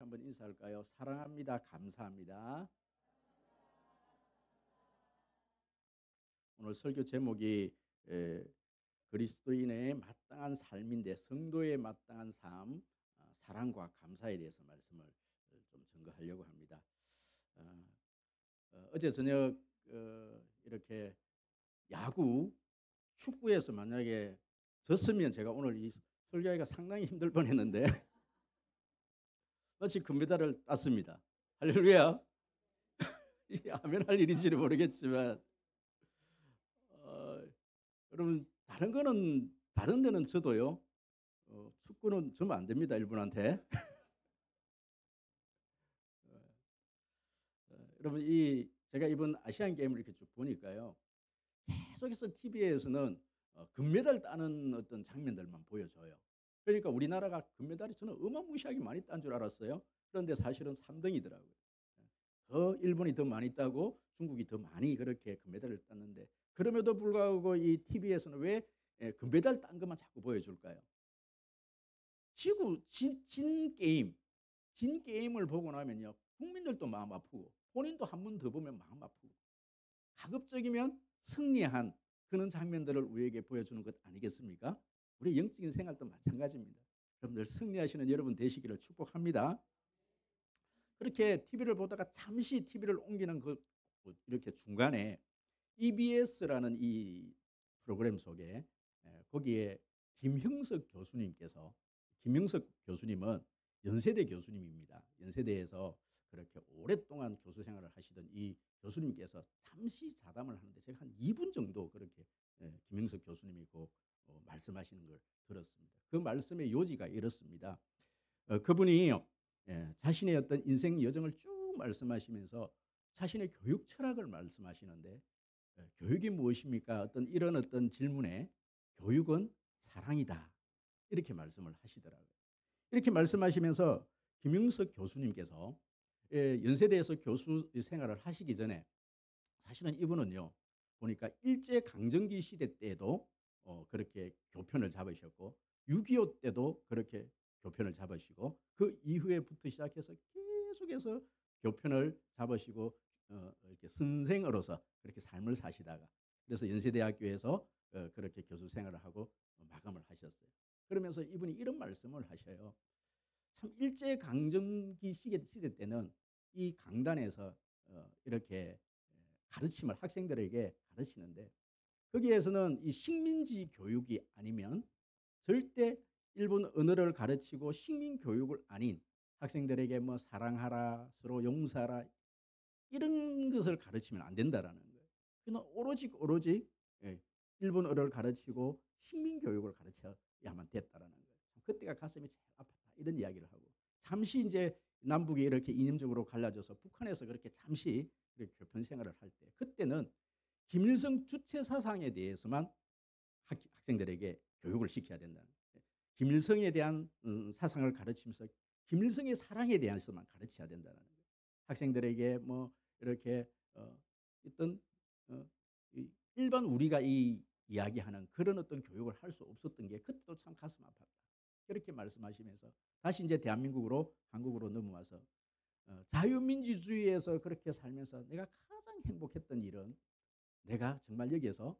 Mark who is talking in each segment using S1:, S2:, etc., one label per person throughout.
S1: 한번 인사할까요? 사랑합니다. 감사합니다. 오늘 설교 제목이 그리스도인의 마땅한 삶인데 성도의 마땅한 삶, 사랑과 감사에 대해서 말씀을 좀 전거하려고 합니다. 어제 저녁 이렇게 야구, 축구에서 만약에 졌으면 제가 오늘 이 설교하기가 상당히 힘들 뻔했는데 마치 금메달을 땄습니다. 할렐루야. 이게 하면 할 일인지는 모르겠지만 여러분 다른 거는 다른 데는 저도요. 축구는 져면 안 됩니다. 일본한테. 여러분 제가 이번 아시안 게임을 이렇게 쭉 보니까요. 계속해서 TV에서는 금메달 따는 어떤 장면들만 보여줘요. 그러니까 우리나라가 금메달이 저는 어마무시하게 많이 딴 줄 알았어요. 그런데 사실은 3등이더라고요. 더 일본이 더 많이 따고 중국이 더 많이 그렇게 금메달을 땄는데 그럼에도 불구하고 이 TV에서는 왜 금메달 딴 것만 자꾸 보여줄까요? 진 게임을 보고 나면요. 국민들도 마음 아프고 본인도 한 번 더 보면 마음 아프고 가급적이면 승리한 그런 장면들을 우리에게 보여주는 것 아니겠습니까? 우리 영적인 생활도 마찬가지입니다. 여러분들 승리하시는 여러분 되시기를 축복합니다. 그렇게 TV를 보다가 잠시 TV를 옮기는 이렇게 중간에 EBS라는 이 프로그램 속에 거기에 김형석 교수님은 연세대 교수님입니다. 연세대에서 그렇게 오랫동안 교수 생활을 하시던 이 교수님께서 잠시 자담을 하는데 제가 한 2분 정도 그렇게 김형석 교수님이 말씀하시는 걸 들었습니다. 그 말씀의 요지가 이렇습니다. 그분이 자신의 어떤 인생 여정을 쭉 말씀하시면서 자신의 교육 철학을 말씀하시는데 교육이 무엇입니까? 이런 어떤 질문에 교육은 사랑이다. 이렇게 말씀을 하시더라고요. 이렇게 말씀하시면서 김용석 교수님께서 연세대에서 교수 생활을 하시기 전에 사실은 이분은요. 보니까 일제강점기 시대 때도 그렇게 교편을 잡으셨고 6.25 때도 그렇게 교편을 잡으시고 그 이후에부터 시작해서 계속해서 교편을 잡으시고 이렇게 선생으로서 그렇게 삶을 사시다가 그래서 연세대학교에서 그렇게 교수 생활을 하고 마감을 하셨어요. 그러면서 이분이 이런 말씀을 하셔요. 참 일제강점기 시대 때는 이 강단에서 이렇게 가르침을 학생들에게 가르치는데 거기에서는 이 식민지 교육이 아니면 절대 일본 언어를 가르치고 식민 교육을 아닌 학생들에게 뭐 사랑하라, 서로 용서하라 이런 것을 가르치면 안 된다라는 거예요. 그냥 오로지 일본 언어를 가르치고 식민 교육을 가르쳐야만 됐다라는 거예요. 그때가 가슴이 제일 아팠다 이런 이야기를 하고 잠시 이제 남북이 이렇게 이념적으로 갈라져서 북한에서 그렇게 잠시 교편 생활을 할 때 그때는 김일성 주체 사상에 대해서만 학생들에게 교육을 시켜야 된다는 거예요. 김일성에 대한 사상을 가르치면서 김일성의 사랑에 대해서만 가르쳐야 된다는 거예요. 학생들에게 뭐 이렇게 어떤 일반 우리가 이야기하는 그런 어떤 교육을 할 수 없었던 게 그때도 참 가슴 아팠다. 그렇게 말씀하시면서 다시 이제 대한민국으로 한국으로 넘어와서 자유민주주의에서 그렇게 살면서 내가 가장 행복했던 일은 내가 정말 여기에서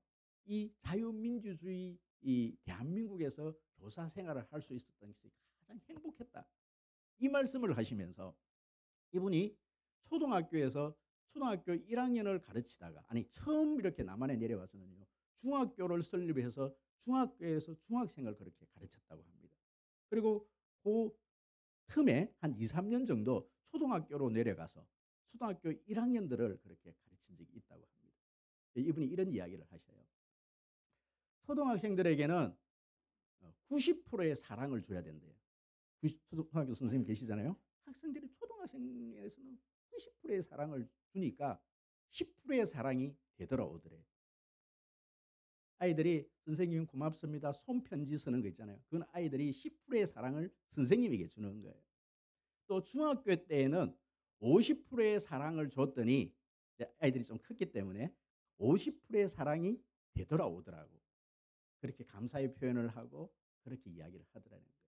S1: 이 자유민주주의 이 대한민국에서 교사 생활을 할 수 있었던 것이 가장 행복했다. 이 말씀을 하시면서 이분이 초등학교 1학년을 가르치다가 처음 이렇게 남한에 내려와서는요. 중학교를 설립해서 중학교에서 중학생을 그렇게 가르쳤다고 합니다. 그리고 그 틈에 한 2, 3년 정도 초등학교로 내려가서 초등학교 1학년들을 그렇게 가르친 적이 있다고 합니다. 이분이 이런 이야기를 하셔요. 초등학생들에게는 90%의 사랑을 줘야 된대요. 초등학교 선생님 계시잖아요. 학생들이 초등학생에서는 90%의 사랑을 주니까 10%의 사랑이 되돌아오더래요. 아이들이 선생님 고맙습니다. 손편지 쓰는 거 있잖아요. 그건 아이들이 10%의 사랑을 선생님에게 주는 거예요. 또 중학교 때에는 50%의 사랑을 줬더니 아이들이 좀 컸기 때문에 50%의 사랑이 되돌아오더라고. 그렇게 감사의 표현을 하고 그렇게 이야기를 하더라는 거예요.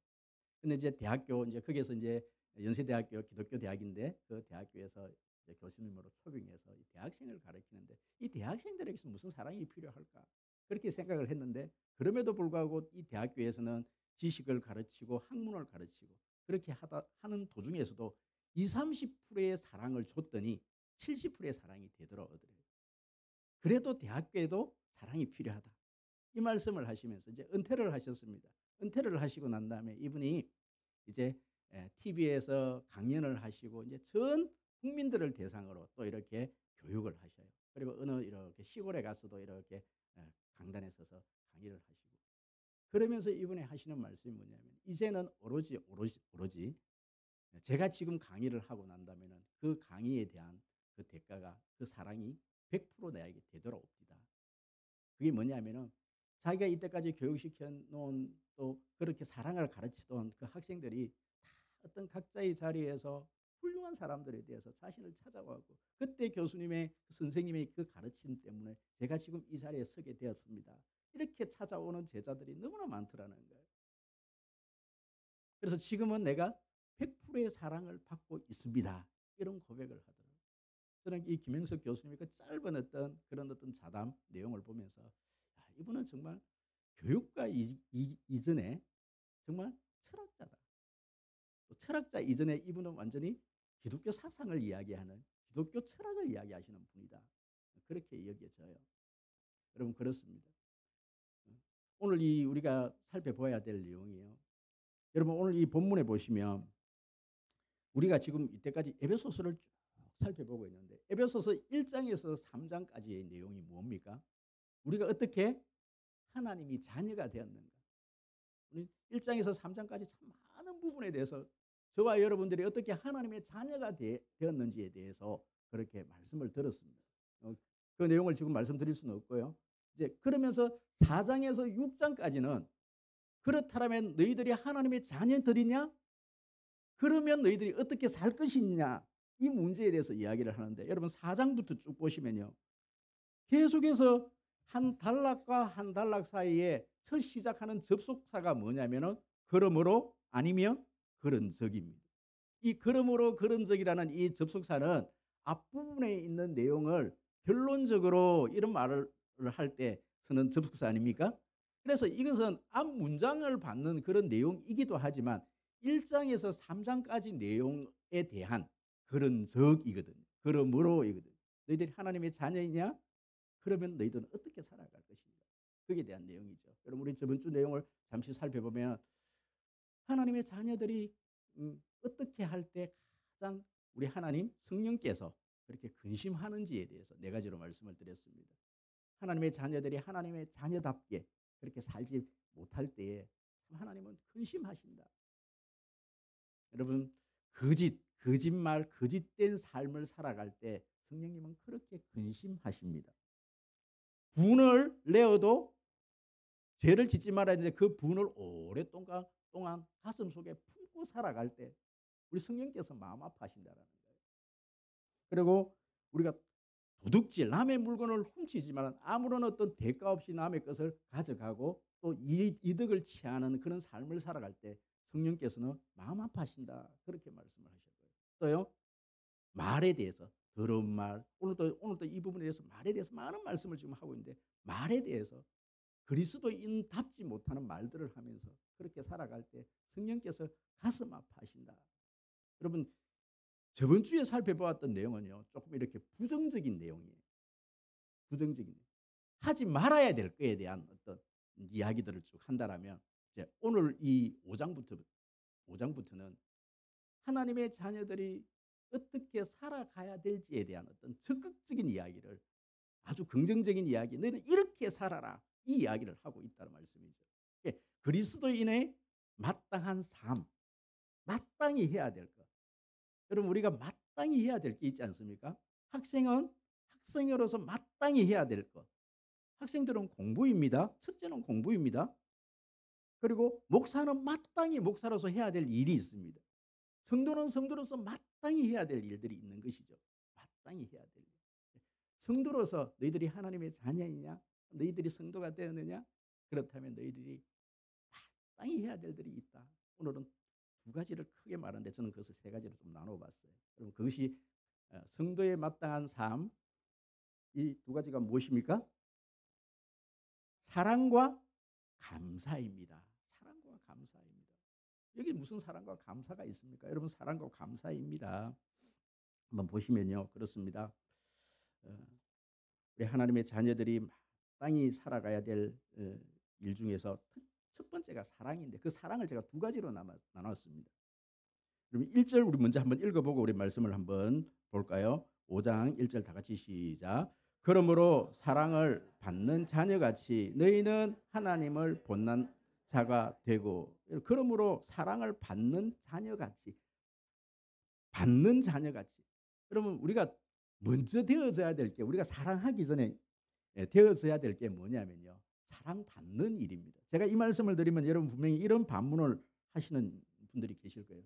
S1: 근데 이제 대학교 이제 거기에서 이제 연세대학교 기독교 대학인데 그 대학교에서 이제 교수님으로 초빙해서 이 대학생을 가르치는데 이 대학생들에게서 무슨 사랑이 필요할까? 그렇게 생각을 했는데 그럼에도 불구하고 이 대학교에서는 지식을 가르치고 학문을 가르치고 그렇게 하는 도중에서도 20, 30%의 사랑을 줬더니 70%의 사랑이 되돌아오더래요. 그래도 대학교에도 사랑이 필요하다. 이 말씀을 하시면서 이제 은퇴를 하셨습니다. 은퇴를 하시고 난 다음에 이분이 이제 TV에서 강연을 하시고 이제 전 국민들을 대상으로 또 이렇게 교육을 하셔요. 그리고 어느 이렇게 시골에 가서도 이렇게 강단에 서서 강의를 하시고 그러면서 이분이 하시는 말씀이 뭐냐면 이제는 오로지 제가 지금 강의를 하고 난다면은 그 강의에 대한 그 대가가 그 사랑이 100% 나에게 되돌아옵니다. 그게 뭐냐면은 자기가 이때까지 교육시켜 놓은 또 그렇게 사랑을 가르치던 그 학생들이 다 어떤 각자의 자리에서 훌륭한 사람들에 대해서 자신을 찾아가고 그때 교수님의 선생님의 그 가르침 때문에 제가 지금 이 자리에 서게 되었습니다. 이렇게 찾아오는 제자들이 너무나 많더라는 거예요. 그래서 지금은 내가 100%의 사랑을 받고 있습니다. 이런 고백을 하더라고요. 저는 이 김영석 교수님의 그 짧은 그런 자담 내용을 보면서 이분은 정말 교육가 이전에 정말 철학자다. 또 철학자 이전에 이분은 완전히 기독교 사상을 이야기하는 기독교 철학을 이야기하시는 분이다. 그렇게 여겨져요. 여러분 그렇습니다. 오늘 우리가 살펴봐야 될 내용이에요. 여러분 오늘 이 본문에 보시면 우리가 지금 이때까지 에베소서를 쭉 살펴보고 있는데 에베소서 1장에서 3장까지의 내용이 뭡니까? 우리가 어떻게 하나님이 자녀가 되었는가? 우리 1장에서 3장까지 참 많은 부분에 대해서 저와 여러분들이 어떻게 하나님의 자녀가 되었는지에 대해서 그렇게 말씀을 들었습니다. 그 내용을 지금 말씀드릴 수는 없고요. 이제 그러면서 4장에서 6장까지는 그렇다면 너희들이 하나님의 자녀들이냐? 그러면 너희들이 어떻게 살 것이냐? 이 문제에 대해서 이야기를 하는데 여러분 4장부터 쭉 보시면요. 계속해서 한 단락과 한 단락 사이에 첫 시작하는 접속사가 뭐냐면은 그러므로 아니면 그런적입니다. 이 그러므로 그런적이라는 이 접속사는 앞부분에 있는 내용을 결론적으로 이런 말을 할 때 쓰는 접속사 아닙니까? 그래서 이것은 앞 문장을 받는 그런 내용이기도 하지만 1장에서 3장까지 내용에 대한 그런적이거든요. 그러므로이거든요. 너희들이 하나님의 자녀이냐? 그러면 너희들은 어떻게 살아갈 것인가? 거기에 대한 내용이죠. 여러분 우리 저번 주 내용을 잠시 살펴보면 하나님의 자녀들이 어떻게 할 때 가장 우리 하나님 성령께서 그렇게 근심하는지에 대해서 네 가지로 말씀을 드렸습니다. 하나님의 자녀들이 하나님의 자녀답게 그렇게 살지 못할 때에 하나님은 근심하신다. 여러분 거짓말, 거짓된 삶을 살아갈 때 성령님은 그렇게 근심하십니다. 분을 내어도 죄를 짓지 말아야 되는데 그 분을 오랫동안 가슴 속에 품고 살아갈 때 우리 성령께서 마음 아파하신다는 거예요. 그리고 우리가 도둑질, 남의 물건을 훔치지만 아무런 어떤 대가 없이 남의 것을 가져가고 또 이득을 취하는 그런 삶을 살아갈 때 성령께서는 마음 아파하신다. 그렇게 말씀을 하셨고요. 또요. 말에 대해서 더러운 말, 오늘도 이 부분에 대해서 말에 대해서 많은 말씀을 지금 하고 있는데 말에 대해서 그리스도인답지 못하는 말들을 하면서 그렇게 살아갈 때 성령께서 가슴 아파하신다. 여러분 저번 주에 살펴보았던 내용은요. 조금 이렇게 부정적인 내용이에요. 부정적인 내용. 하지 말아야 될 거에 대한 어떤 이야기들을 쭉 한다라면 이제 오늘 이 5장부터는 하나님의 자녀들이 어떻게 살아가야 될지에 대한 어떤 적극적인 이야기를 아주 긍정적인 이야기, 너희는 이렇게 살아라 이 이야기를 하고 있다는 말씀이죠. 그리스도인의 마땅한 삶, 마땅히 해야 될 것. 여러분 우리가 마땅히 해야 될 게 있지 않습니까? 학생은 학생으로서 마땅히 해야 될 것. 학생들은 공부입니다. 첫째는 공부입니다. 그리고 목사는 마땅히 목사로서 해야 될 일이 있습니다. 성도는 성도로서 마땅히 해야 될 일들이 있는 것이죠. 마땅히 해야 될 일. 성도로서 너희들이 하나님의 자녀이냐? 너희들이 성도가 되었느냐? 그렇다면 너희들이 마땅히 해야 될 일이 있다. 오늘은 두 가지를 크게 말하는데 저는 그것을 세 가지로 좀 나눠봤어요. 그럼 그것이 성도에 마땅한 삶, 이 두 가지가 무엇입니까? 사랑과 감사입니다. 사랑과 감사입니다. 여기 무슨 사랑과 감사가 있습니까? 여러분, 사랑과 감사입니다. 한번 보시면요, 그렇습니다. 우리 하나님의 자녀들이 마땅히 살아가야 될 일 중에서 첫 번째가 사랑인데 그 사랑을 제가 두 가지로 나눴습니다. 그럼 1절 우리 먼저 한번 읽어보고 우리 말씀을 한번 볼까요? 5장 1절 다 같이 시작. 그러므로 사랑을 받는 자녀같이 너희는 하나님을 본난 자가 되고, 그러므로 사랑을 받는 자녀같이, 받는 자녀같이. 그러면 우리가 먼저 되어져야 될 게, 우리가 사랑하기 전에 되어져야 될 게 뭐냐면요, 사랑받는 일입니다. 제가 이 말씀을 드리면 여러분 분명히 이런 반문을 하시는 분들이 계실 거예요.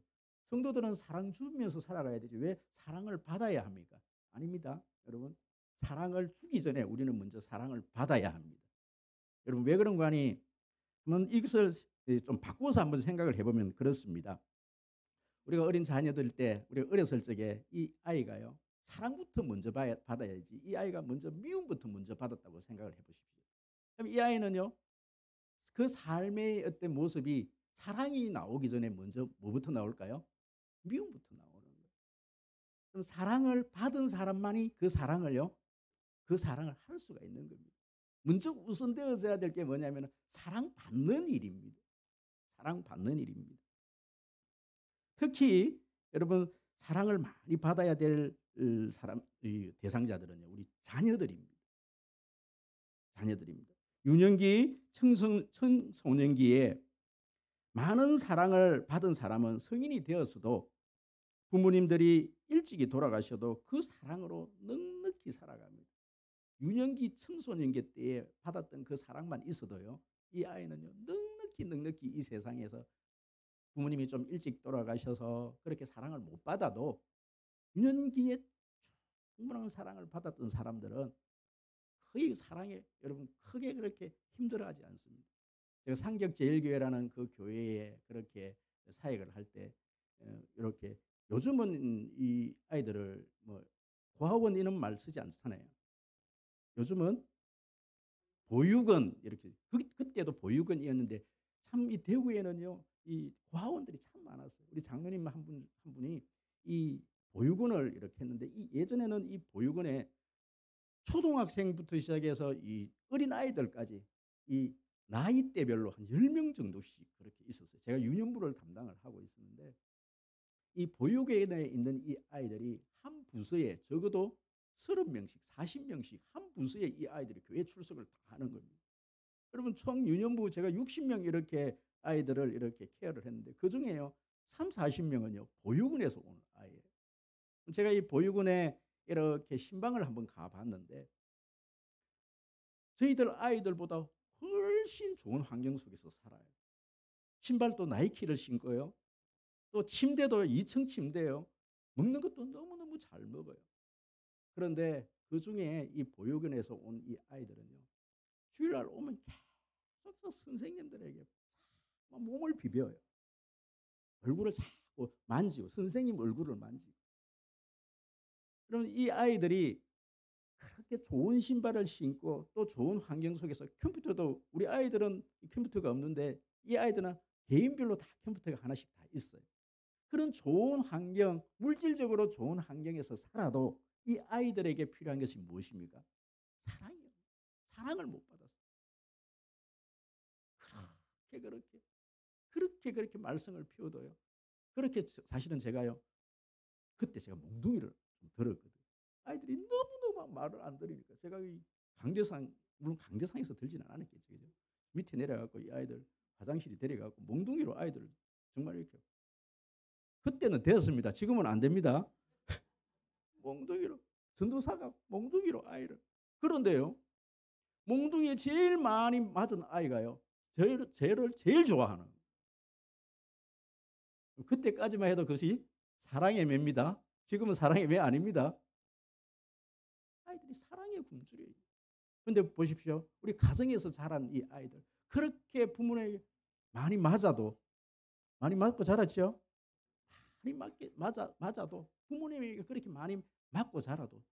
S1: 성도들은 사랑 주면서 살아가야 되지 왜 사랑을 받아야 합니까? 아닙니다. 여러분, 사랑을 주기 전에 우리는 먼저 사랑을 받아야 합니다. 여러분, 왜 그런가 하니 이것을 좀 바꾸어서 한번 생각을 해보면 그렇습니다. 우리가 어린 자녀들 때, 우리가 어렸을 적에 이 아이가요, 사랑부터 먼저 받아야지 이 아이가 먼저 미움부터 먼저 받았다고 생각을 해보십시오. 그럼 이 아이는요, 그 삶의 어떤 모습이 사랑이 나오기 전에 먼저 뭐부터 나올까요? 미움부터 나오는 거예요. 그럼 사랑을 받은 사람만이 그 사랑을 할 수가 있는 겁니다. 먼저 우선되어져야 될 게 뭐냐면 사랑받는 일입니다. 사랑받는 일입니다. 특히 여러분, 사랑을 많이 받아야 될 대상자들은요, 우리 자녀들입니다. 자녀들입니다. 유년기 청소년기에 많은 사랑을 받은 사람은 성인이 되었어도 부모님들이 일찍이 돌아가셔도 그 사랑으로 넉넉히 살아갑니다. 유년기 청소년기 때에 받았던 그 사랑만 있어도요, 이 아이는요, 넉넉히 이 세상에서 부모님이 좀 일찍 돌아가셔서 그렇게 사랑을 못 받아도 유년기에 충분한 사랑을 받았던 사람들은 거의 사랑에 여러분 크게 그렇게 힘들어하지 않습니다. 제가 상격제일교회라는 그 교회에 그렇게 사역을 할 때 이렇게 요즘은 이 아이들을 뭐 고아원 이런 말 쓰지 않잖아요. 요즘은 보육원 이렇게, 그때도 보육원이었는데 참 이 대구에는요, 이 고아원들이 참 많았어요. 우리 장로님 한 분이 이 보육원을 이렇게 했는데, 이 예전에는 이 보육원에 초등학생부터 시작해서 이 어린 아이들까지 이 나이대별로 한 10명 정도씩 그렇게 있었어요. 제가 유년부를 담당을 하고 있었는데, 이 보육원에 있는 이 아이들이 한 부서에 적어도 30명씩 40명씩 한 부서에 이 아이들이 교회 출석을 다 하는 겁니다. 여러분, 총 유년부 제가 60명 이렇게 아이들을 이렇게 케어를 했는데 그중에요 30-40명은요 보육원에서 온 아이예요. 제가 이 보육원에 이렇게 신방을 한번 가봤는데 저희들 아이들보다 훨씬 좋은 환경 속에서 살아요. 신발도 나이키를 신고요. 또 침대도 2층 침대예요. 먹는 것도 너무너무 잘 먹어요. 그런데 그중에 이 보육원에서 온 이 아이들은요, 주일날 오면 계속 선생님들에게 몸을 비벼요. 얼굴을 자꾸 만지고, 선생님 얼굴을 만지고. 그러면 이 아이들이 그렇게 좋은 신발을 신고 또 좋은 환경 속에서, 컴퓨터도 우리 아이들은 컴퓨터가 없는데 이 아이들은 개인별로 다 컴퓨터가 하나씩 다 있어요. 그런 좋은 환경, 물질적으로 좋은 환경에서 살아도 이 아이들에게 필요한 것이 무엇입니까? 사랑이요. 사랑을 못 받았어요. 그렇게 말썽을 피워도요. 그렇게 사실은 제가요, 그때 제가 몽둥이를 좀 들었거든요. 아이들이 너무너무 말을 안 들으니까 제가 이 강대상, 물론 강대상에서 들지는 않았겠죠. 그죠? 밑에 내려가고 이 아이들 화장실에 데려가고 몽둥이로 아이들 정말 이렇게, 그때는 되었습니다. 지금은 안 됩니다. 몽둥이로, 전도사가 몽둥이로 아이를. 그런데요, 몽둥이에 제일 많이 맞은 아이가요, 저를 제일 좋아하는. 그때까지만 해도 그것이 사랑의 매입니다. 지금은 사랑의 매 아닙니다. 아이들이 사랑의 굶주려요. 그런데 보십시오. 우리 가정에서 자란 이 아이들, 그렇게 부모에게 많이 맞아도, 많이 맞고 자랐죠. 많이 맞아도 부모님에게 그렇게 많이 맞고 자라도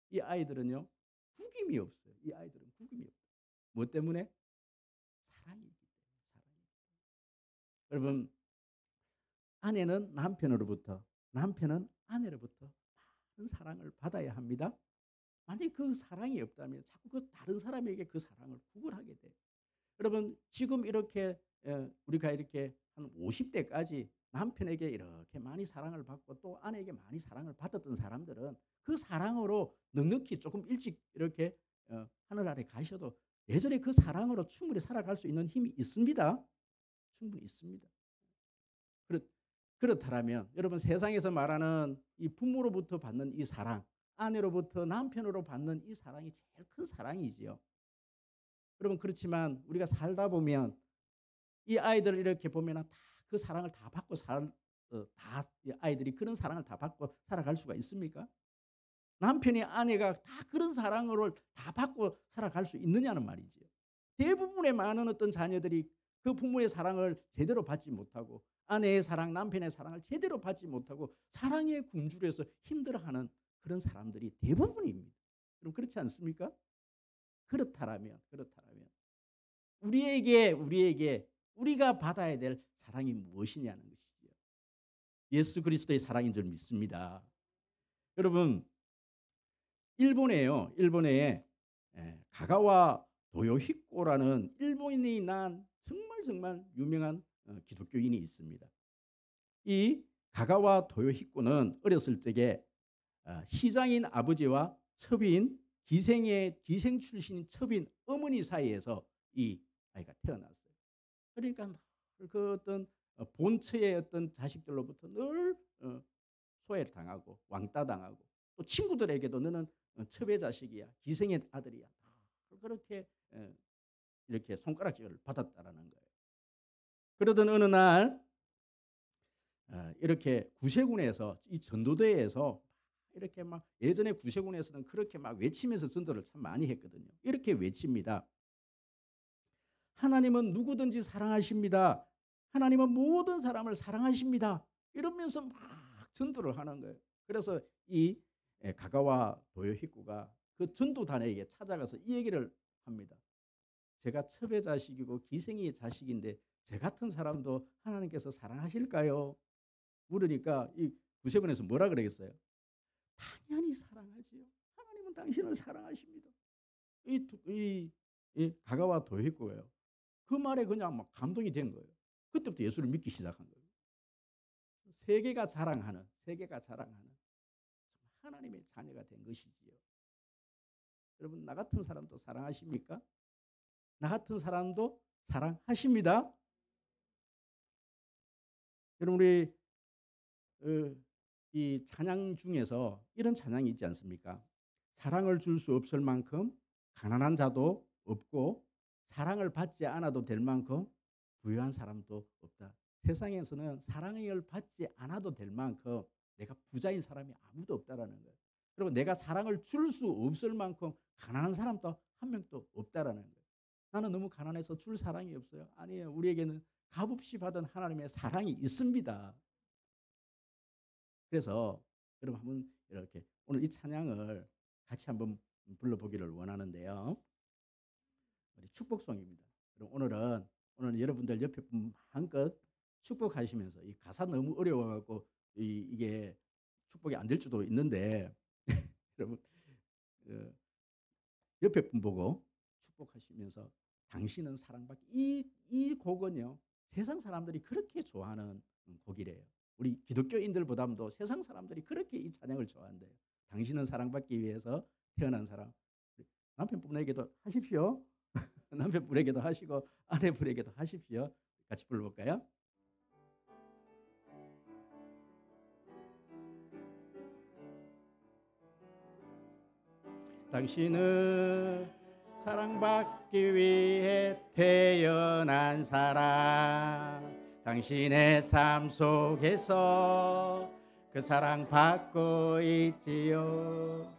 S1: 이 아이들은요 구김이 없어요. 이 아이들은 구김이 없어요. 뭐 때문에? 사랑이기 때문에. 사랑이. 여러분 아내는 남편으로부터 남편은 아내로부터 많은 사랑을 받아야 합니다. 만약에 그 사랑이 없다면 자꾸 그 다른 사람에게 그 사랑을 구걸하게 돼요. 여러분 지금 이렇게 우리가 이렇게 한 50대까지 남편에게 이렇게 많이 사랑을 받고 또 아내에게 많이 사랑을 받았던 사람들은 그 사랑으로 넉넉히 조금 일찍 이렇게 하늘 아래 가셔도 예전에 그 사랑으로 충분히 살아갈 수 있는 힘이 있습니다. 충분히 있습니다. 그렇다면 여러분 세상에서 말하는 이 부모로부터 받는 이 사랑, 아내로부터 남편으로 받는 이 사랑이 제일 큰 사랑이지요. 여러분 그렇지만 우리가 살다 보면 이 아이들을 이렇게 보면 다 그 사랑을 다 받고 다 아이들이 그런 사랑을 다 받고 살아갈 수가 있습니까? 남편이 아내가 다 그런 사랑을 다 받고 살아갈 수 있느냐는 말이지요. 대부분의 많은 어떤 자녀들이 그 부모의 사랑을 제대로 받지 못하고 아내의 사랑, 남편의 사랑을 제대로 받지 못하고 사랑에 굶주려서 힘들어하는 그런 사람들이 대부분입니다. 그럼 그렇지 않습니까? 그렇다면 우리에게 우리가 받아야 될 사랑이 무엇이냐는 것이지요. 예수 그리스도의 사랑인 줄 믿습니다. 여러분 일본에 가가와 도요히코라는 일본인이 난 정말 유명한 기독교인이 있습니다. 이 가가와 도요히코는 어렸을 적에 시장인 아버지와 첩인 기생 출신인 첩인 어머니 사이에서 이 아이가 태어났어요. 그러니까 그 어떤 본처의 어떤 자식들로부터 늘 소외를 당하고 왕따 당하고 또 친구들에게도 너는 첩의 자식이야, 기생의 아들이야. 그렇게 이렇게 손가락질을 받았다라는 거예요. 그러던 어느 날 이렇게 구세군에서 이 전도대회에서 이렇게 막 예전에 구세군에서는 그렇게 막 외치면서 전도를 참 많이 했거든요. 이렇게 외칩니다. 하나님은 누구든지 사랑하십니다. 하나님은 모든 사람을 사랑하십니다. 이러면서 막 전도를 하는 거예요. 그래서 이 가가와 도요히코가 그 전도단에게 찾아가서 이 얘기를 합니다. 제가 첩의 자식이고 기생의 자식인데 제 같은 사람도 하나님께서 사랑하실까요? 물으니까 이 구세군에서 뭐라 그러겠어요? 당연히 사랑하지요. 하나님은 당신을 사랑하십니다. 이 가가와 도요히코예요. 그 말에 그냥 막 감동이 된 거예요. 그때부터 예수를 믿기 시작한 거예요. 세계가 자랑하는 하나님의 자녀가 된 것이지요. 여러분 나 같은 사람도 사랑하십니까? 나 같은 사람도 사랑하십니다. 여러분 우리 이 찬양 중에서 이런 찬양이 있지 않습니까? 사랑을 줄 수 없을 만큼 가난한 자도 없고 사랑을 받지 않아도 될 만큼 부유한 사람도 없다. 세상에서는 사랑을 받지 않아도 될 만큼 내가 부자인 사람이 아무도 없다라는 거예요. 그리고 내가 사랑을 줄 수 없을 만큼 가난한 사람도 한 명도 없다라는 거예요. 나는 너무 가난해서 줄 사랑이 없어요. 아니에요. 우리에게는 값없이 받은 하나님의 사랑이 있습니다. 그래서 여러분 한번 이렇게 오늘 이 찬양을 같이 한번 불러보기를 원하는데요. 축복송입니다. 오늘은 여러분들 옆에 분 마음껏 축복하시면서 이 가사 너무 어려워갖고 이게 축복이 안 될 수도 있는데 여러분 옆에 분 보고 축복하시면서 당신은 사랑받기 이 곡은요 세상 사람들이 그렇게 좋아하는 곡이래요. 우리 기독교인들보다도 세상 사람들이 그렇게 이 찬양을 좋아한대요. 당신은 사랑받기 위해서 태어난 사람. 남편분에게도 하십시오. 남편분에게도 하시고 아내분에게도 하십시오. 같이 불러볼까요? 당신은 사랑받기 위해 태어난 사람. 당신의 삶 속에서 그 사랑 받고 있지요.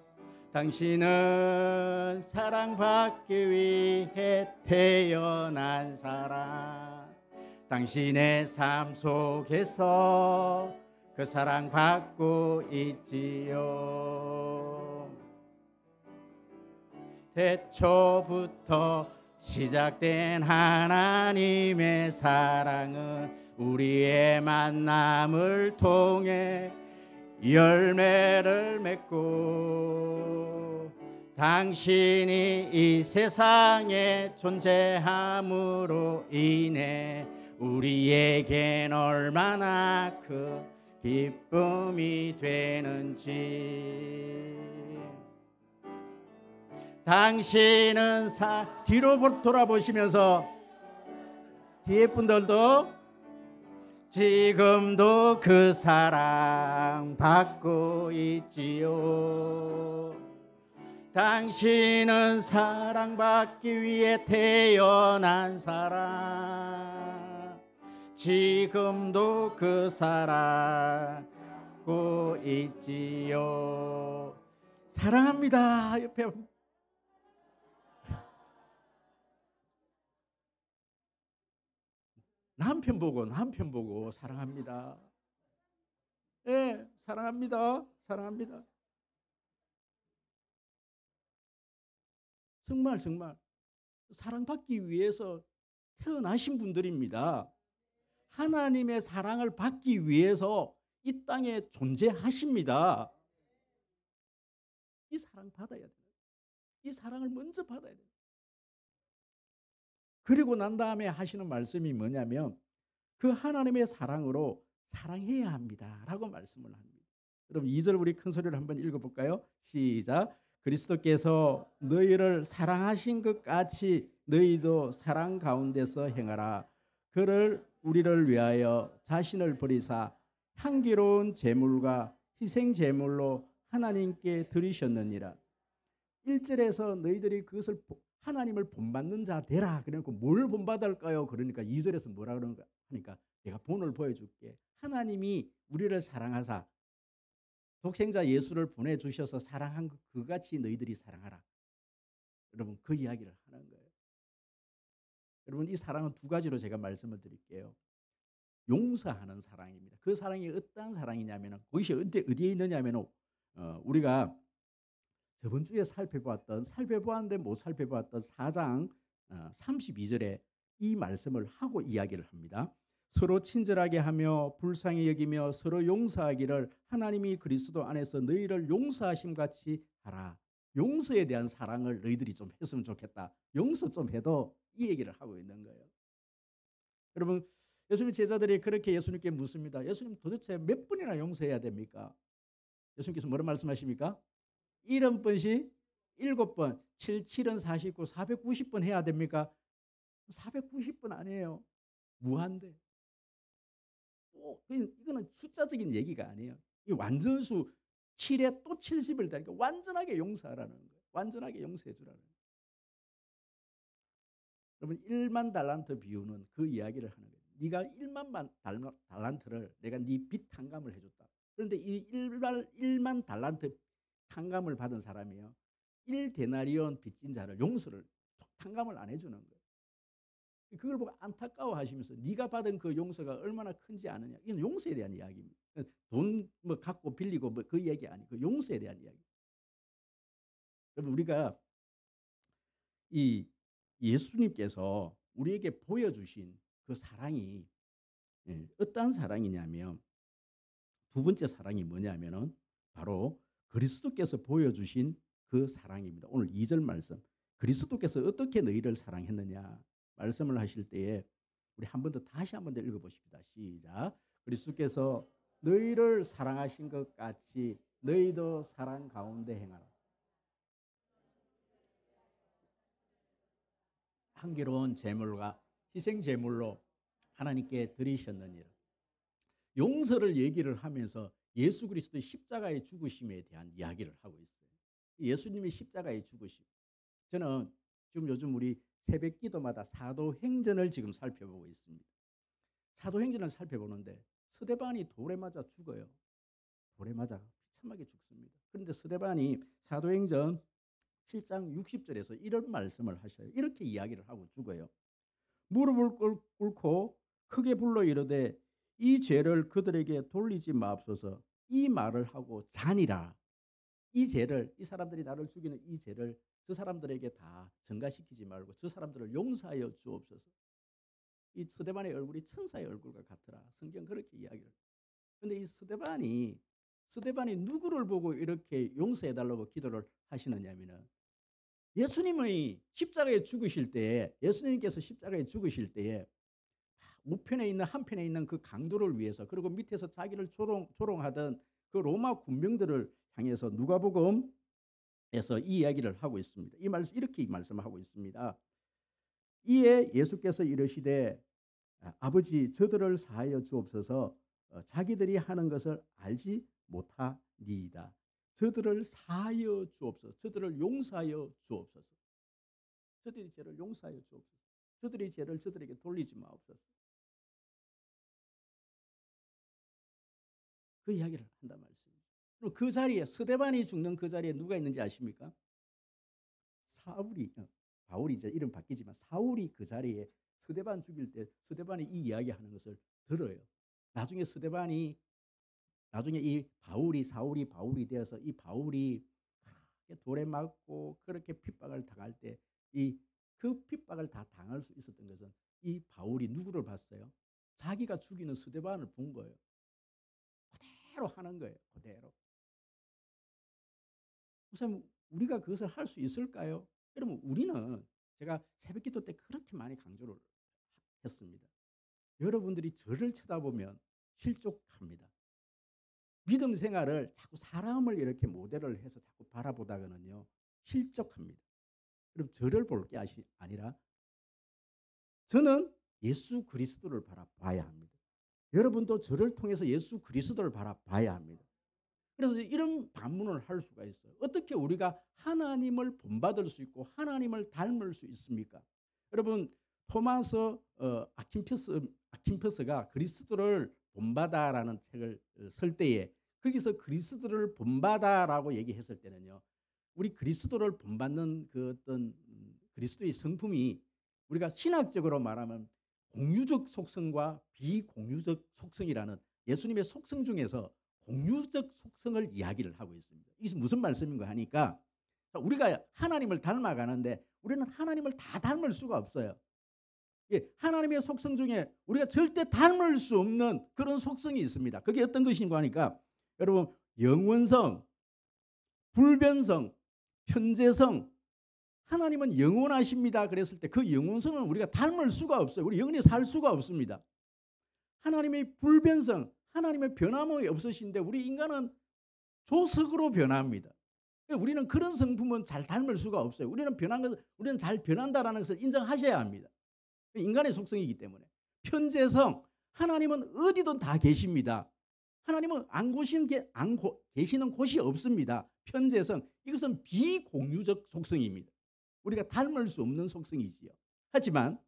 S1: 당신은 사랑받기 위해 태어난 사람. 당신의 삶 속에서 그 사랑 받고 있지요. 태초부터 시작된 하나님의 사랑은 우리의 만남을 통해 열매를 맺고 당신이 이 세상에 존재함으로 인해 우리에겐 얼마나 큰 기쁨이 되는지. 당신은 뒤로 돌아보시면서 뒤에 분들도 지금도 그 사랑 받고 있지요. 당신은 사랑받기 위해 태어난 사람, 지금도 그 사랑 받고 있지요. 사랑합니다. 옆에 남편 보고 사랑합니다. 네, 사랑합니다. 사랑합니다. 정말 사랑받기 위해서 태어나신 분들입니다. 하나님의 사랑을 받기 위해서 이 땅에 존재하십니다. 이 사랑 받아야 돼요. 이 사랑을 먼저 받아야 돼요. 그리고 난 다음에 하시는 말씀이 뭐냐면 그 하나님의 사랑으로 사랑해야 합니다 라고 말씀을 합니다. 여러분 2절 우리 큰 소리를 한번 읽어볼까요? 시작. 그리스도께서 너희를 사랑하신 것 같이 너희도 사랑 가운데서 행하라. 그를 우리를 위하여 자신을 버리사 향기로운 제물과 희생 제물로 하나님께 드리셨느니라. 1절에서 너희들이 그것을 하나님을 본받는 자 되라. 그러니까 뭘 본받을까요? 그러니까 2절에서 뭐라 그러는가 하니까 내가 본을 보여줄게. 하나님이 우리를 사랑하사 독생자 예수를 보내주셔서 사랑한 그같이 너희들이 사랑하라. 여러분 그 이야기를 하는 거예요. 여러분 이 사랑은 두 가지로 제가 말씀을 드릴게요. 용서하는 사랑입니다. 그 사랑이 어떤 사랑이냐면 그것이 어디에 있느냐면 우리가 저번 주에 살펴보았는데 못 살펴보았던 4장 32절에 이 말씀을 하고 이야기를 합니다. 서로 친절하게 하며 불쌍히 여기며 서로 용서하기를 하나님이 그리스도 안에서 너희를 용서하심 같이 하라. 용서에 대한 사랑을 너희들이 좀 했으면 좋겠다. 용서 좀 해도 이 얘기를 하고 있는 거예요. 여러분 예수님 제자들이 그렇게 예수님께 묻습니다. 예수님 도대체 몇 번이나 용서해야 됩니까? 예수님께서 뭐라 말씀하십니까? 70번씩 7번, 7은 49, 490번 해야 됩니까? 490번 아니에요. 무한대. 이거는 숫자적인 얘기가 아니에요. 이 완전수 7에 또 70을 다니까 완전하게 용서하라는 거예요. 완전하게 용서해 주라는 거예요. 여러분 1만 달란트 비유는 그 이야기를 하는 거예요. 네가 1만 달란트를 내가 네 빚 탕감을 해줬다. 그런데 이 1만 달란트 탕감을 받은 사람이요 1데나리온 빚진 자를 용서를 탕감을 안 해주는 거예요. 그걸 보고 안타까워하시면서 네가 받은 그 용서가 얼마나 큰지 아느냐. 이건 용서에 대한 이야기입니다. 돈 뭐 갖고 빌리고 뭐 그 얘기 아니고 그 용서에 대한 이야기. 여러분 우리가 이 예수님께서 우리에게 보여주신 그 사랑이 어떠한 사랑이냐면 두 번째 사랑이 뭐냐면은 바로 그리스도께서 보여주신 그 사랑입니다. 오늘 2절 말씀. 그리스도께서 어떻게 너희를 사랑했느냐 말씀을 하실 때에 우리 한 번 더 다시 한 번 더 읽어보십니다. 시작. 그리스도께서 너희를 사랑하신 것 같이 너희도 사랑 가운데 행하라. 향기로운 제물과 희생 제물로 하나님께 드리셨느니라. 용서를 얘기를 하면서 예수 그리스도의 십자가의 죽으심에 대한 이야기를 하고 있어요. 예수님의 십자가의 죽으심. 저는 지금 요즘 우리 새벽 기도마다 사도행전을 지금 살펴보고 있습니다. 사도행전을 살펴보는데 스데반이 돌에 맞아 죽어요. 돌에 맞아 비참하게 죽습니다. 그런데 스데반이 사도행전 7장 60절에서 이런 말씀을 하셔요. 이렇게 이야기를 하고 죽어요. 무릎을 꿇고 크게 불러 이르되 이 죄를 그들에게 돌리지 마옵소서. 이 말을 하고 자니라. 이 죄를, 이 사람들이 나를 죽이는 이 죄를 저 사람들에게 다 전가시키지 말고 저 사람들을 용서하여 주옵소서. 이 스데반의 얼굴이 천사의 얼굴과 같더라. 성경 그렇게 이야기를. 그런데 이 스데반이 누구를 보고 이렇게 용서해달라고 기도를 하시느냐면은 예수님의 십자가에 죽으실 때에, 예수님께서 십자가에 죽으실 때에 우편에 있는 한편에 있는 그 강도를 위해서, 그리고 밑에서 자기를 조롱하던 그 로마 군병들을 향해서 누가복음에서 이 이야기를 하고 있습니다. 이 말씀 이렇게 말씀하고 있습니다. 이에 예수께서 이르시되 아버지 저들을 사하여 주옵소서. 자기들이 하는 것을 알지 못하니이다. 저들을 사하여 주옵소서. 저들을 용서하여 주옵소서. 저들의 죄를 용서하여 주옵소서. 저들의 죄를 저들에게 돌리지 마옵소서. 그 이야기를 한단 말씀입니다. 그럼 그 자리에, 스데반이 죽는 그 자리에 누가 있는지 아십니까? 바울이 이제 이름 바뀌지만 사울이 그 자리에 스데반 죽일 때 스데반이 이 이야기하는 것을 들어요. 나중에 이 사울이 바울이 되어서 이 바울이 돌에 맞고 그렇게 핍박을 당할 때 그 핍박을 다 당할 수 있었던 것은 이 바울이 누구를 봤어요? 자기가 죽이는 스데반을 본 거예요. 그대로 하는 거예요. 그대로. 선생님, 우리가 그것을 할 수 있을까요? 여러분, 우리는 제가 새벽기도 때 그렇게 많이 강조를 했습니다. 여러분들이 저를 쳐다보면 실족합니다. 믿음 생활을 자꾸 사람을 이렇게 모델을 해서 자꾸 바라보다가는요 실족합니다. 그럼 저를 볼 게 아니라 저는 예수 그리스도를 바라봐야 합니다. 여러분도 저를 통해서 예수 그리스도를 바라봐야 합니다. 그래서 이런 반문을 할 수가 있어요. 어떻게 우리가 하나님을 본받을 수 있고 하나님을 닮을 수 있습니까? 여러분, 토마스 아킨퍼스가 그리스도를 본받아라는 책을 쓸 때에 거기서 그리스도를 본받아라고 얘기했을 때는요, 우리 그리스도를 본받는 그 어떤 그리스도의 성품이 우리가 신학적으로 말하면 공유적 속성과 비공유적 속성이라는 예수님의 속성 중에서 공유적 속성을 이야기를 하고 있습니다. 이게 무슨 말씀인가 하니까 우리가 하나님을 닮아가는데 우리는 하나님을 다 닮을 수가 없어요. 하나님의 속성 중에 우리가 절대 닮을 수 없는 그런 속성이 있습니다. 그게 어떤 것인가 하니까 여러분, 영원성, 불변성, 현재성, 하나님은 영원하십니다 그랬을 때 그 영원성은 우리가 닮을 수가 없어요. 우리 영원히 살 수가 없습니다. 하나님의 불변성, 하나님의 변함이 없으신데 우리 인간은 조석으로 변합니다. 우리는 그런 성품은 잘 닮을 수가 없어요. 우리는 잘 변한다라는 것을 인정하셔야 합니다. 인간의 속성이기 때문에. 현재성, 하나님은 어디든 다 계십니다. 하나님은 안 계시는 곳이 없습니다. 현재성, 이것은 비공유적 속성입니다. 우리가 닮을 수 없는 속성이지요. 하지만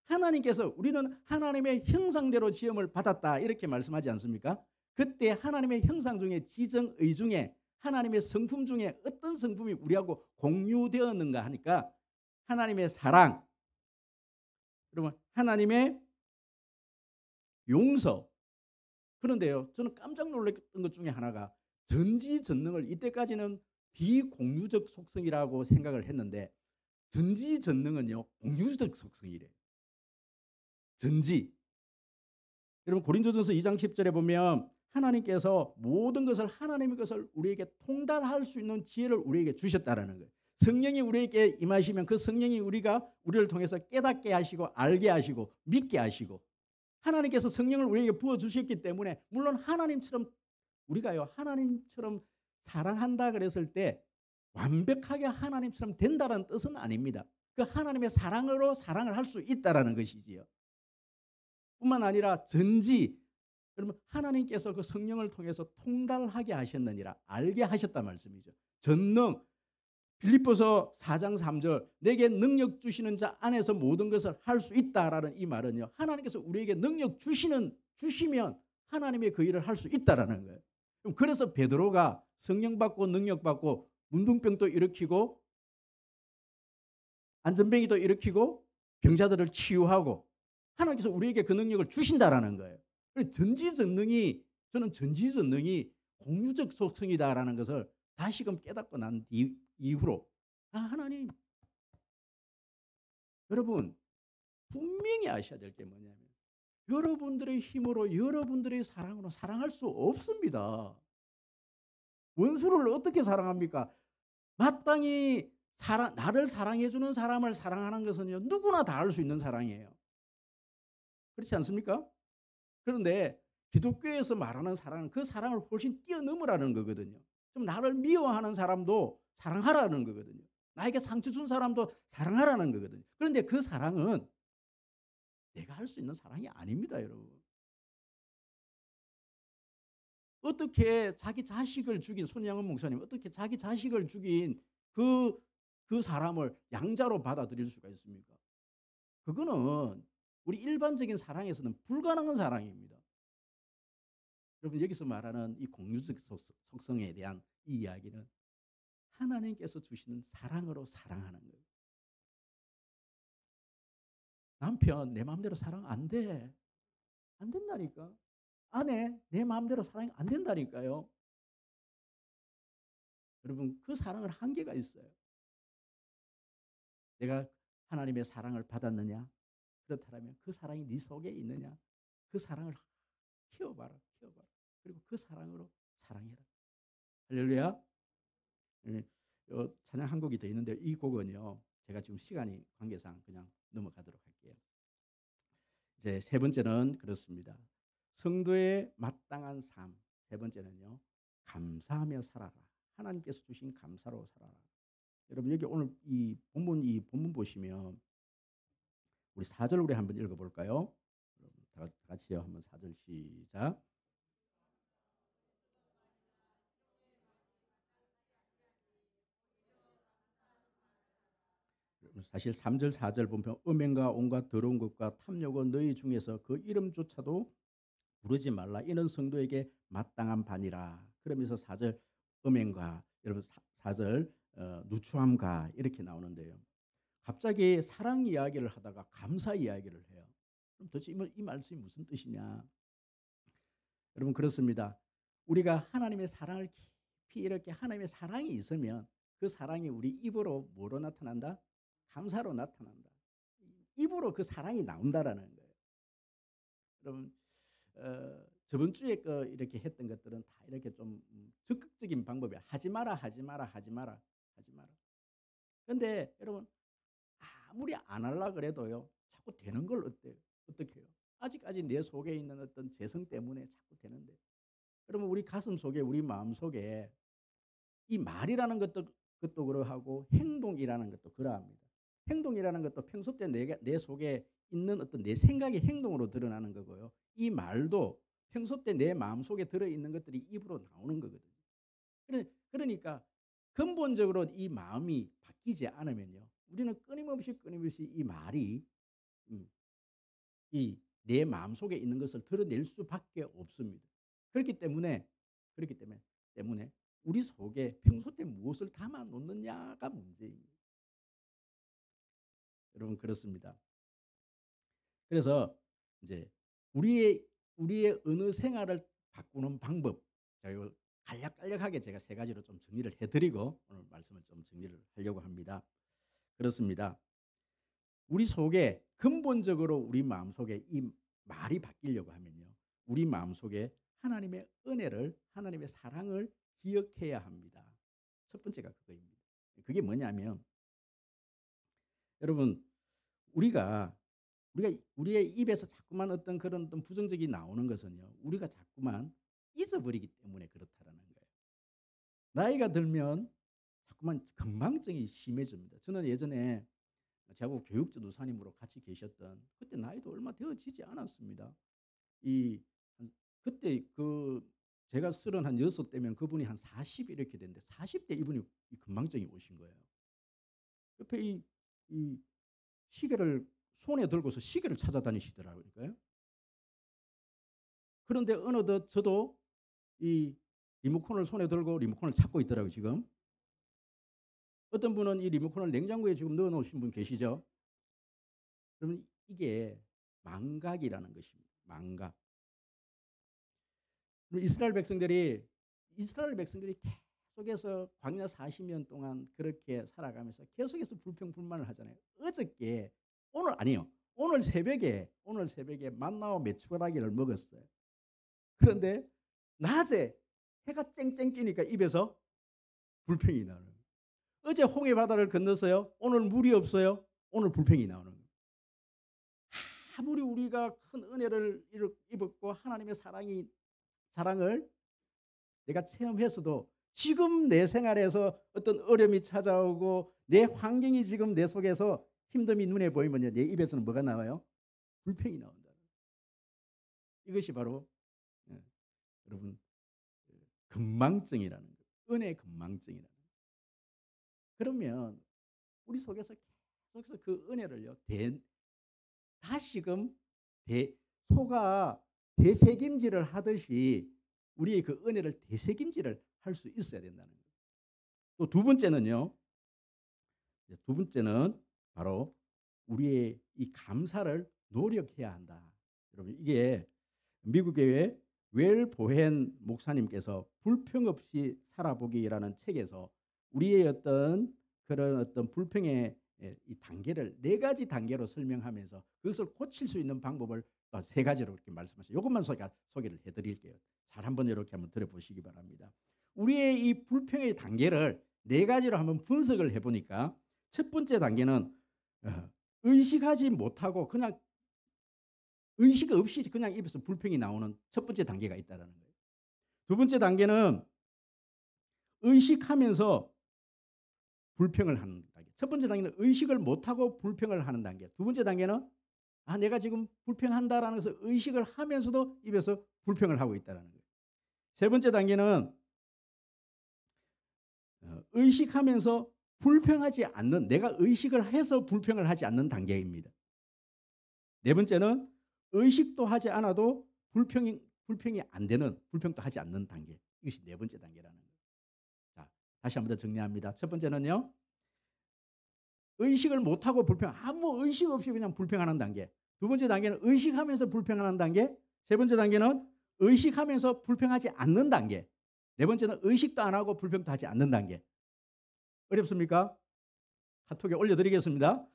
S1: 하나님께서 우리는 하나님의 형상대로 지음을 받았다 이렇게 말씀하지 않습니까? 그때 하나님의 형상 중에 지정의 중에 하나님의 성품 중에 어떤 성품이 우리하고 공유되었는가 하니까 하나님의 사랑, 여러분 하나님의 용서. 그런데요, 저는 깜짝 놀랐던 것 중에 하나가 전지전능을 이때까지는 비공유적 속성이라고 생각을 했는데 전지전능은요 공유적 속성이래요. 전지. 여러분 고린도전서 2장 10절에 보면 하나님께서 모든 것을 하나님의 것을 우리에게 통달할 수 있는 지혜를 우리에게 주셨다라는 거예요. 성령이 우리에게 임하시면 그 성령이 우리를 통해서 깨닫게 하시고 알게 하시고 믿게 하시고 하나님께서 성령을 우리에게 부어주셨기 때문에 물론 우리가요 하나님처럼 사랑한다 그랬을 때 완벽하게 하나님처럼 된다는 뜻은 아닙니다. 그 하나님의 사랑으로 사랑을 할 수 있다라는 것이지요. 뿐만 아니라 전지, 여러분 하나님께서 그 성령을 통해서 통달하게 하셨느니라, 알게 하셨단 말씀이죠. 전능, 빌립보서 4장 3절 내게 능력 주시는 자 안에서 모든 것을 할 수 있다라는 이 말은요, 하나님께서 우리에게 능력 주시면 하나님의 그 일을 할 수 있다라는 거예요. 그래서 베드로가 성령 받고 능력 받고 문둥병도 일으키고 안전뱅이도 일으키고 병자들을 치유하고 하나님께서 우리에게 그 능력을 주신다라는 거예요. 전지전능이 저는 전지전능이 공유적 속성이다라는 것을 다시금 깨닫고 난 이후로 하나님 여러분 분명히 아셔야 될 게 뭐냐면 여러분들의 힘으로 여러분들의 사랑으로 사랑할 수 없습니다. 원수를 어떻게 사랑합니까? 마땅히 나를 사랑해 주는 사람을 사랑하는 것은요 누구나 다 할 수 있는 사랑이에요. 그렇지 않습니까? 그런데 기독교에서 말하는 사랑은 그 사랑을 훨씬 뛰어넘으라는 거거든요. 좀 나를 미워하는 사람도 사랑하라는 거거든요. 나에게 상처 준 사람도 사랑하라는 거거든요. 그런데 그 사랑은 내가 할 수 있는 사랑이 아닙니다, 여러분. 어떻게 자기 자식을 죽인 손양은 목사님 어떻게 자기 자식을 죽인 그 사람을 양자로 받아들일 수가 있습니까? 그거는 우리 일반적인 사랑에서는 불가능한 사랑입니다. 여러분 여기서 말하는 이 공유적 속성에 대한 이 이야기는 하나님께서 주시는 사랑으로 사랑하는 거예요. 남편 내 마음대로 사랑 안 돼. 안 된다니까. 아내 내 마음대로 사랑이 안 된다니까요. 여러분 그 사랑은 한계가 있어요. 내가 하나님의 사랑을 받았느냐? 그렇다면 그 사랑이 네 속에 있느냐? 그 사랑을 키워봐라. 그리고 그 사랑으로 사랑해라. 할렐루야. 예, 찬양 한 곡이 더 있는데 이 곡은요. 제가 지금 시간이 관계상 그냥 넘어가도록 할게요. 이제 세 번째는 그렇습니다. 성도의 마땅한 삶. 세 번째는요. 감사하며 살아라. 하나님께서 주신 감사로 살아라. 여러분 여기 오늘 이 본문 보시면 우리 4절 우리 한번 읽어볼까요? 다 같이요. 한번 4절 시작. 사실 3절 4절 보면 음행과 온갖 더러운 것과 탐욕과 너희 중에서 그 이름조차도 부르지 말라. 이는 성도에게 마땅한 반이라. 그러면서 4절 음행과 여러분 4절 누추함과 이렇게 나오는데요. 갑자기 사랑 이야기를 하다가 감사 이야기를 해요. 그럼 도대체 이 말씀이 무슨 뜻이냐? 여러분 그렇습니다. 우리가 하나님의 사랑을 깊이 이렇게 하나님의 사랑이 있으면 그 사랑이 우리 입으로 뭐로 나타난다? 감사로 나타난다. 입으로 그 사랑이 나온다라는 거예요. 여러분 저번 주에 이렇게 했던 것들은 다 이렇게 좀 적극적인 방법이야. 하지 마라. 그런데 여러분 아무리 안 하려고 그래도요. 자꾸 되는 걸 어떻게 해요? 아직까지 내 속에 있는 어떤 죄성 때문에 자꾸 되는데 여러분 우리 가슴 속에 우리 마음 속에 이 말이라는 것도 그러하고 행동이라는 것도 그러합니다. 행동이라는 것도 평소 때 내 속에 있는 어떤 내 생각의 행동으로 드러나는 거고요. 이 말도 평소 때 내 마음 속에 들어있는 것들이 입으로 나오는 거거든요. 그러니까 근본적으로 이 마음이 바뀌지 않으면요. 우리는 끊임없이 이 말이 이 내 마음 속에 있는 것을 드러낼 수밖에 없습니다. 그렇기 때문에 우리 속에 평소 때 무엇을 담아 놓느냐가 문제입니다. 여러분 그렇습니다. 그래서 이제 우리의 어느 생활을 바꾸는 방법, 간략간략하게 제가 세 가지로 좀 정리를 해드리고 오늘 말씀을 좀 정리를 하려고 합니다. 그렇습니다. 우리 속에 근본적으로 우리 마음 속에 이 말이 바뀌려고 하면요, 우리 마음 속에 하나님의 은혜를, 하나님의 사랑을 기억해야 합니다. 첫 번째가 그거입니다. 그게 뭐냐면 여러분 우리의 입에서 자꾸만 어떤 그런 어떤 부정적이 나오는 것은요, 우리가 자꾸만 잊어버리기 때문에 그렇다라는 거예요. 나이가 들면 자꾸만 건망증이 심해집니다. 저는 예전에 제하고 교육전도사님으로 같이 계셨던 그때 나이도 얼마 되어지지 않았습니다. 그때 제가 36대면 그분이 한 40 이렇게 됐는데 40대 이분이 이 건망증이 오신 거예요. 옆에 이 시계를 손에 들고서 시계를 찾아다니시더라고요. 그런데 어느덧 저도 이 리모컨을 손에 들고 리모컨을 찾고 있더라고요. 지금 어떤 분은 이 리모컨을 냉장고에 지금 넣어 놓으신 분 계시죠? 그러면 이게 망각이라는 것입니다. 망각. 이스라엘 백성들이 계속해서 광야 40년 동안 그렇게 살아가면서 계속해서 불평불만을 하잖아요. 어저께 오늘 새벽에 만나와 메추라기를 먹었어요. 그런데 낮에 해가 쨍쨍 찌니까 입에서 불평이 나는 거예요. 어제 홍해 바다를 건넜어요. 오늘 물이 없어요. 오늘 불평이 나오는 거예요. 아무리 우리가 큰 은혜를 입었고 하나님의 사랑을 내가 체험했어도 지금 내 생활에서 어떤 어려움이 찾아오고 내 환경이 지금 내 속에서 힘듦이 눈에 보이면요, 내 입에서는 뭐가 나와요? 불평이 나온다. 이것이 바로 여러분 건망증이라는 거예요. 은혜 건망증이라는 거예요. 그러면 우리 속에서 계속해서 그 은혜를요, 다시금 소가 되새김질을 하듯이 우리의 그 은혜를 되새김질을 할 수 있어야 된다는 거예요. 또 두 번째는 바로 우리의 이 감사를 노력해야 한다. 여러분, 이게 미국 교회 웰 보헨 목사님께서 불평 없이 살아보기라는 책에서 우리의 어떤 그런 어떤 불평의 이 단계를 4가지 단계로 설명하면서 그것을 고칠 수 있는 방법을 3가지로 이렇게 말씀하셨어요. 이것만 소개를 해드릴게요. 잘 한번 이렇게 한번 들어보시기 바랍니다. 우리의 이 불평의 단계를 4가지로 한번 분석을 해보니까 첫 번째 단계는 의식하지 못하고 그냥 의식 없이 그냥 입에서 불평이 나오는 첫 번째 단계가 있다는 거예요. 두 번째 단계는 의식하면서 불평을 하는 단계. 첫 번째 단계는 의식을 못하고 불평을 하는 단계. 두 번째 단계는 내가 지금 불평한다라는 것을 의식을 하면서도 입에서 불평을 하고 있다는 거예요. 세 번째 단계는 의식하면서 불평하지 않는, 내가 의식을 해서 불평을 하지 않는 단계입니다. 네 번째는 의식도 하지 않아도 불평이 안 되는, 불평도 하지 않는 단계. 이것이 4번째 단계라는 거예요. 자, 다시 한번 더 정리합니다. 첫 번째는요, 의식을 못하고 아무 의식 없이 그냥 불평하는 단계. 두 번째 단계는 의식하면서 불평하는 단계. 세 번째 단계는 의식하면서 불평하지 않는 단계. 네 번째는 의식도 안 하고 불평도 하지 않는 단계. 어렵습니까? 카톡에 올려드리겠습니다.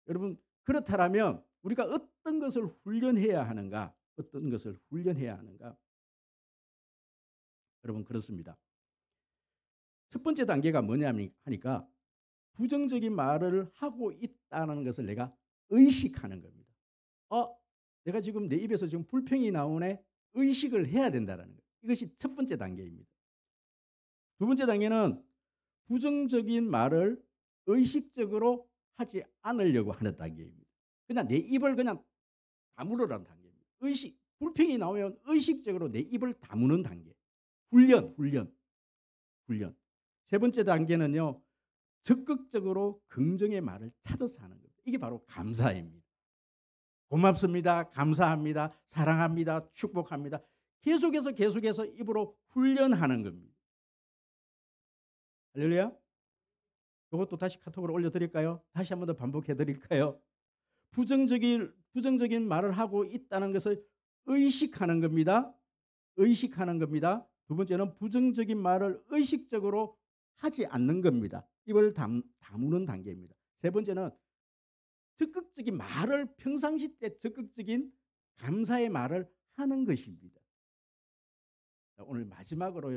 S1: 여러분, 그렇다면 우리가 어떤 것을 훈련해야 하는가? 여러분, 그렇습니다. 첫 번째 단계가 뭐냐 하니까 부정적인 말을 하고 있다는 것을 내가 의식하는 겁니다. 내가 지금 내 입에서 지금 불평이 나오네. 의식을 해야 된다는 거예요. 이것이 첫 번째 단계입니다. 두 번째 단계는 부정적인 말을 의식적으로 하지 않으려고 하는 단계입니다. 그냥 내 입을 그냥 다물으라는 단계입니다. 불평이 나오면 의식적으로 내 입을 다무는 단계. 훈련. 세 번째 단계는요, 적극적으로 긍정의 말을 찾아서 하는 겁니다. 이게 바로 감사입니다. 고맙습니다. 감사합니다. 사랑합니다. 축복합니다. 계속해서 입으로 훈련하는 겁니다. 할렐루야. 이것도 다시 카톡으로 올려드릴까요? 다시 한 번 더 반복해드릴까요? 부정적인 말을 하고 있다는 것을 의식하는 겁니다. 두 번째는 부정적인 말을 의식적으로 하지 않는 겁니다. 입을 다무는 단계입니다. 세 번째는 적극적인 말을, 평상시 때 적극적인 감사의 말을 하는 것입니다. 오늘 마지막으로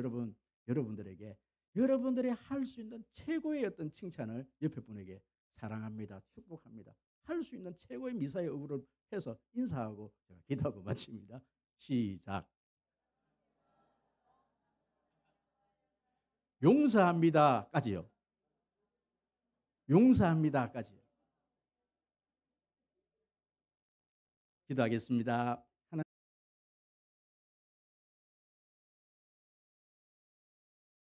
S1: 여러분들에게 여러분들이 할 수 있는 최고의 어떤 칭찬을 옆에 분에게 사랑합니다, 축복합니다, 할 수 있는 최고의 미사의 어구를 해서 인사하고 제가 기도하고 마칩니다. 시작. 용서합니다까지요. 기도하겠습니다.